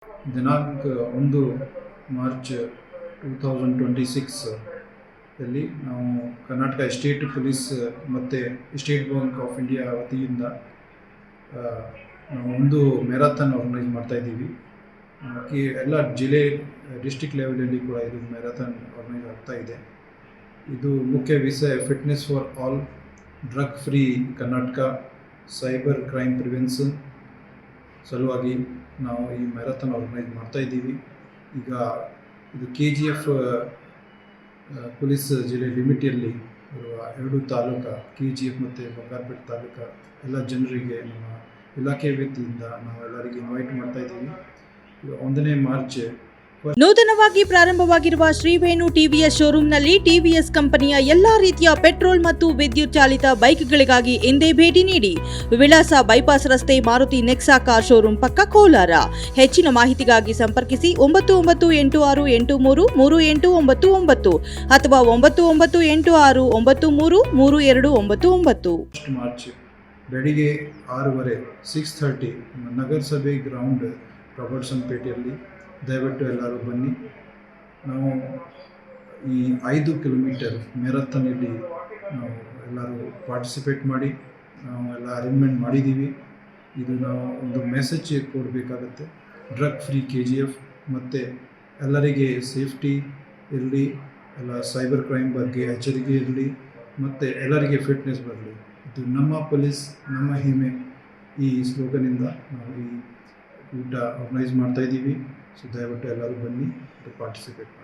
ದಿನಾಂಕ 1 ಮಾರ್ಚ್ 2026 ರಲ್ಲಿ ನಾವು ಕರ್ನಾಟಕ ಸ್ಟೇಟ್ ಪೊಲೀಸ್ ಮತ್ತು ಸ್ಟೇಟ್ ಬ್ಯಾಂಕ್ ಆಫ್ ಇಂಡಿಯಾ ವತಿಯಿಂದ ನಾವು ಒಂದು ಮ್ಯಾರಥಾನ್ ಆರ್ಗನೈಸ್ ಮಾಡ್ತಾಯಿದ್ದೀವಿ. ಎಲ್ಲ ಜಿಲ್ಲೆ ಡಿಸ್ಟ್ರಿಕ್ಟ್ ಲೆವೆಲಲ್ಲಿ ಕೂಡ ಇದು ಮ್ಯಾರಥಾನ್ ಆರ್ಗನೈಸ್ ಆಗ್ತಾ ಇದೆ. ಇದು ಮುಖ್ಯ ವಿಷಯ fitness for all, drug free Karnataka, cyber crime prevention ಸಲುವಾಗಿ ನಾವು ಈ ಮ್ಯಾರಥಾನ್ ಆರ್ಗನೈಸ್ ಮಾಡ್ತಾಯಿದ್ದೀವಿ. ಈಗ ಇದು KGF ಪೊಲೀಸ್ ಜಿಲ್ಲೆ ಲಿಮಿಟಲ್ಲಿ ಇರುವ 2 ತಾಲೂಕು KGF ಮತ್ತು ಬಂಗಾರಪೇಟೆ ತಾಲೂಕು ಎಲ್ಲ ಜನರಿಗೆ ನಮ್ಮ ಇಲಾಖೆ ವತಿಯಿಂದ ನಾವು ಎಲ್ಲರಿಗೆ ಇನ್ವೈಟ್ ಮಾಡ್ತಾಯಿದ್ದೀವಿ. 1ನೇ ಮಾರ್ಚ್ ನೂತನವಾಗಿ ಪ್ರಾರಂಭವಾಗಿರುವ ಶ್ರೀವೇಣು ಟಿವಿಎಸ್ ಶೋರೂಮ್ನಲ್ಲಿ ಟಿವಿಎಸ್ ಕಂಪನಿಯ ಎಲ್ಲಾ ರೀತಿಯ ಪೆಟ್ರೋಲ್ ಮತ್ತು ವಿದ್ಯುತ್ ಚಾಲಿತ ಬೈಕ್ಗಳಿಗಾಗಿ ಎಂದೇ ಭೇಟಿ ನೀಡಿ. ವಿಳಾಸ ಬೈಪಾಸ್ ರಸ್ತೆ, ಮಾರುತಿ ನೆಕ್ಸಾ ಕಾರ್ ಶೋರೂಮ್ ಪಕ್ಕ, ಕೋಲಾರ. ಹೆಚ್ಚಿನ ಮಾಹಿತಿಗಾಗಿ ಸಂಪರ್ಕಿಸಿ 9986833899 ಅಥವಾ 9986933299. ಮಾರ್ಚ್ ಬೆಳಿಗ್ಗೆ 6:30 6:30 ನಗರಸಭೆ ಗ್ರೌಂಡ್ ಪ್ರೊಬರ್ಷನ್ ಪೇಟೆಯಲ್ಲಿ ದಯವಿಟ್ಟು ಎಲ್ಲರೂ ಬನ್ನಿ. ನಾವು ಈ 5 ಕಿಲೋಮೀಟರ್ ಮ್ಯಾರಥಾನಲ್ಲಿ ನಾವು ಎಲ್ಲರೂ ಪಾರ್ಟಿಸಿಪೇಟ್ ಮಾಡಿ ನಾವು ಎಲ್ಲ ಅರೇಂಜ್ಮೆಂಟ್ ಮಾಡಿದ್ದೀವಿ. ಇದು ನಾವು ಒಂದು ಮೆಸೇಜ್ ಕೊಡಬೇಕಾಗತ್ತೆ. ಡ್ರಗ್ ಫ್ರೀ KGF ಮತ್ತು ಎಲ್ಲರಿಗೆ ಸೇಫ್ಟಿ ಇರಲಿ, ಎಲ್ಲ ಸೈಬರ್ ಕ್ರೈಮ್ ಬಗ್ಗೆ ಎಚ್ಚರಿಕೆ ಇರಲಿ ಮತ್ತು ಎಲ್ಲರಿಗೆ ಫಿಟ್ನೆಸ್ ಬರಲಿ. ಇದು ನಮ್ಮ ಪೊಲೀಸ್ ನಮ್ಮ ಹೆಮ್ಮೆ. ಈ ಸ್ಲೋಗನಿಂದ ನಾವು ಈ ಊಟ ಆರ್ಗನೈಸ್ ಮಾಡ್ತಾಯಿದ್ದೀವಿ. ಸೊ ದಯವಿಟ್ಟು ಎಲ್ಲರೂ ಬನ್ನಿ, ಪಾರ್ಟಿಸಿಪೇಟ್ ಮಾಡಿ.